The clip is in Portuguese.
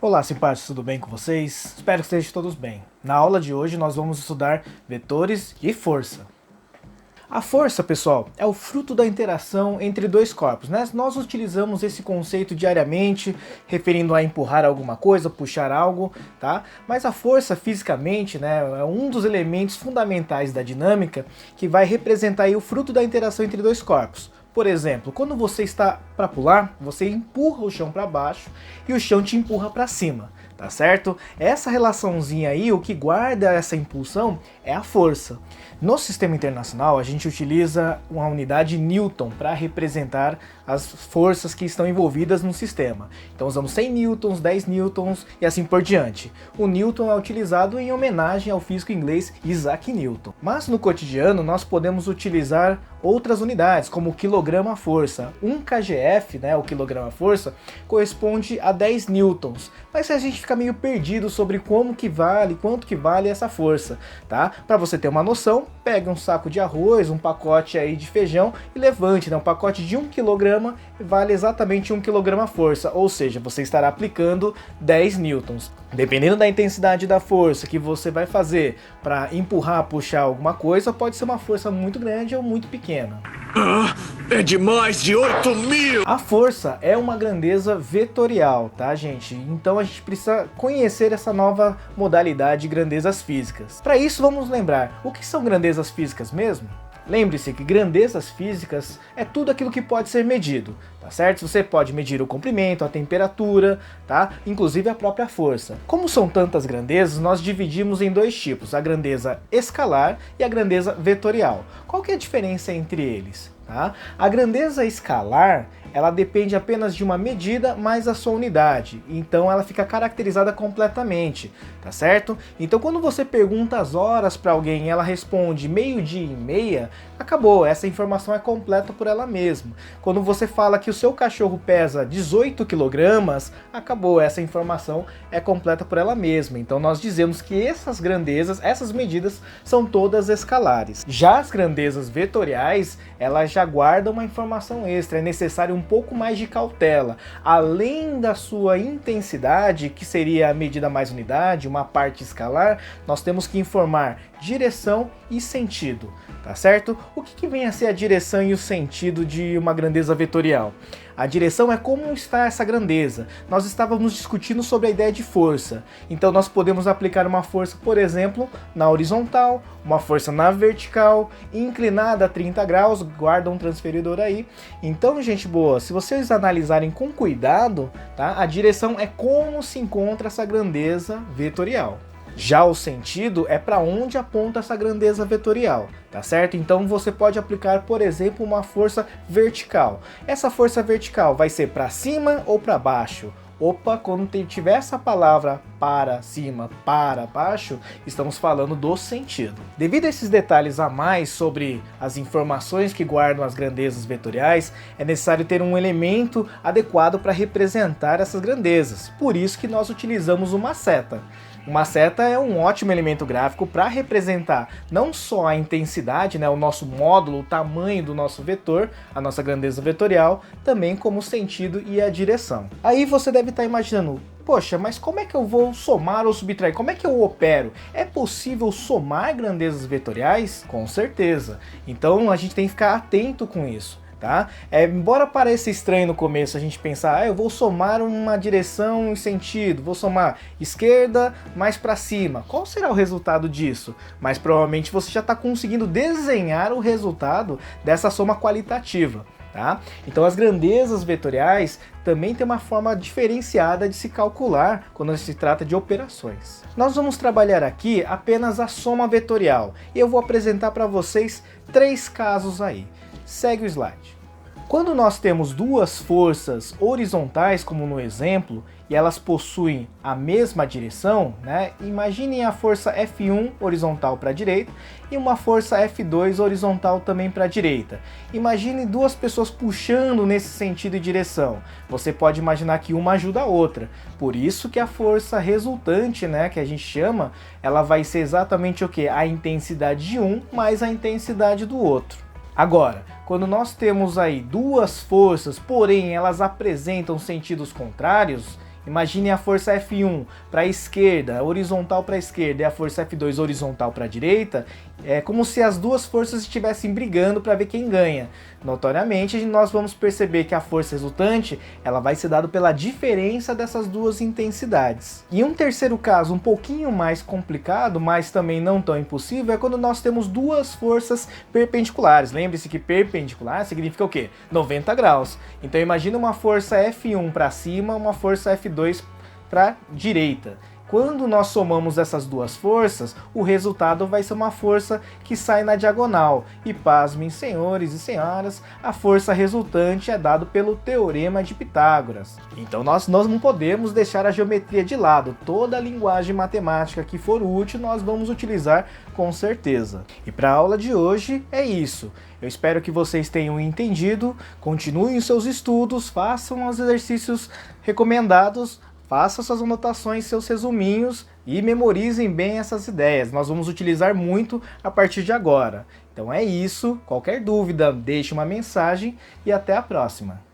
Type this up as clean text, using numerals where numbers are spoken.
Olá, simpáticos, tudo bem com vocês? Espero que estejam todos bem. Na aula de hoje nós vamos estudar vetores e força. A força, pessoal, é o fruto da interação entre dois corpos, né? Nós utilizamos esse conceito diariamente, referindo a empurrar alguma coisa, puxar algo, tá? Mas a força, fisicamente, né, é um dos elementos fundamentais da dinâmica que vai representar aí o fruto da interação entre dois corpos. Por exemplo, quando você está para pular, você empurra o chão para baixo e o chão te empurra para cima, tá certo? Essa relaçãozinha aí, o que guarda essa impulsão é a força. No sistema internacional, a gente utiliza uma unidade Newton para representar as forças que estão envolvidas no sistema. Então usamos 100 newtons, 10 newtons e assim por diante. O Newton é utilizado em homenagem ao físico inglês Isaac Newton. Mas no cotidiano nós podemos utilizar outras unidades, como o quilograma-força. 1 kgf, né, o quilograma-força, corresponde a 10 newtons. Mas a gente fica meio perdido sobre como que vale, quanto que vale essa força, tá? Para você ter uma noção, pegue um saco de arroz, um pacote aí de feijão e levante, né? Um pacote de 1 kg vale exatamente 1 kg força, ou seja, você estará aplicando 10 newtons. Dependendo da intensidade da força que você vai fazer para empurrar, puxar alguma coisa, pode ser uma força muito grande ou muito pequena. É de mais de 8.000! A força é uma grandeza vetorial, tá, gente? Então a gente precisa conhecer essa nova modalidade de grandezas físicas. Para isso, vamos lembrar, o que são grandezas físicas mesmo? Lembre-se que grandezas físicas é tudo aquilo que pode ser medido, tá certo? Você pode medir o comprimento, a temperatura, tá? Inclusive a própria força. Como são tantas grandezas, nós dividimos em dois tipos, a grandeza escalar e a grandeza vetorial. Qual que é a diferença entre eles? Tá? A grandeza escalar, ela depende apenas de uma medida mais a sua unidade, então ela fica caracterizada completamente, tá certo? Então quando você pergunta as horas para alguém e ela responde 12:30, acabou, essa informação é completa por ela mesma. Quando você fala que o seu cachorro pesa 18 kg, acabou, essa informação é completa por ela mesma. Então nós dizemos que essas grandezas, essas medidas são todas escalares. Já as grandezas vetoriais, elas já guardam uma informação extra, é necessário um pouco mais de cautela. Além da sua intensidade, que seria a medida mais unidade, uma parte escalar, nós temos que informar direção e sentido, tá certo? O que vem a ser a direção e o sentido de uma grandeza vetorial? A direção é como está essa grandeza. Nós estávamos discutindo sobre a ideia de força. Então nós podemos aplicar uma força, por exemplo, na horizontal, uma força na vertical, inclinada a 30 graus, guarda um transferidor aí. Então, gente boa, se vocês analisarem com cuidado, tá? A direção é como se encontra essa grandeza vetorial. Já o sentido é para onde aponta essa grandeza vetorial, tá certo? Então você pode aplicar, por exemplo, uma força vertical. Essa força vertical vai ser para cima ou para baixo? Opa, quando tiver essa palavra para cima, para baixo, estamos falando do sentido. Devido a esses detalhes a mais sobre as informações que guardam as grandezas vetoriais, é necessário ter um elemento adequado para representar essas grandezas. Por isso que nós utilizamos uma seta. Uma seta é um ótimo elemento gráfico para representar não só a intensidade, né, o nosso módulo, o tamanho do nosso vetor, a nossa grandeza vetorial, também como o sentido e a direção. Aí você deve estar imaginando, poxa, mas como é que eu vou somar ou subtrair? Como é que eu opero? É possível somar grandezas vetoriais? Com certeza. Então a gente tem que ficar atento com isso. Tá? Embora pareça estranho no começo a gente pensar, eu vou somar uma direção e sentido, vou somar esquerda mais para cima, qual será o resultado disso? Mas provavelmente você já está conseguindo desenhar o resultado dessa soma qualitativa. Tá? Então as grandezas vetoriais também tem uma forma diferenciada de se calcular quando se trata de operações. Nós vamos trabalhar aqui apenas a soma vetorial e eu vou apresentar para vocês 3 casos aí. Segue o slide. Quando nós temos duas forças horizontais, como no exemplo, e elas possuem a mesma direção, né? Imaginem a força F1 horizontal para a direita e uma força F2 horizontal também para a direita. Imagine duas pessoas puxando nesse sentido e direção. Você pode imaginar que uma ajuda a outra. Por isso que a força resultante, né, que a gente chama, ela vai ser exatamente o que? A intensidade de um mais a intensidade do outro. Agora, quando nós temos aí duas forças, porém elas apresentam sentidos contrários, Imagine a força F1 para a esquerda, horizontal para a esquerda, e a força F2 horizontal para a direita. É como se as duas forças estivessem brigando para ver quem ganha. Notoriamente, nós vamos perceber que a força resultante ela vai ser dada pela diferença dessas duas intensidades. E um terceiro caso um pouquinho mais complicado, mas também não tão impossível, é quando nós temos duas forças perpendiculares. Lembre-se que perpendicular significa o quê? 90 graus. Então imagina uma força F1 para cima, uma força F2 para direita. Quando nós somamos essas duas forças, o resultado vai ser uma força que sai na diagonal. E pasmem, senhores e senhoras, a força resultante é dada pelo Teorema de Pitágoras. Então nós não podemos deixar a geometria de lado. Toda a linguagem matemática que for útil nós vamos utilizar com certeza. E para a aula de hoje é isso. Eu espero que vocês tenham entendido. Continuem os seus estudos, façam os exercícios recomendados. Façam suas anotações, seus resuminhos e memorizem bem essas ideias. Nós vamos utilizar muito a partir de agora. Então é isso. Qualquer dúvida, deixe uma mensagem e até a próxima.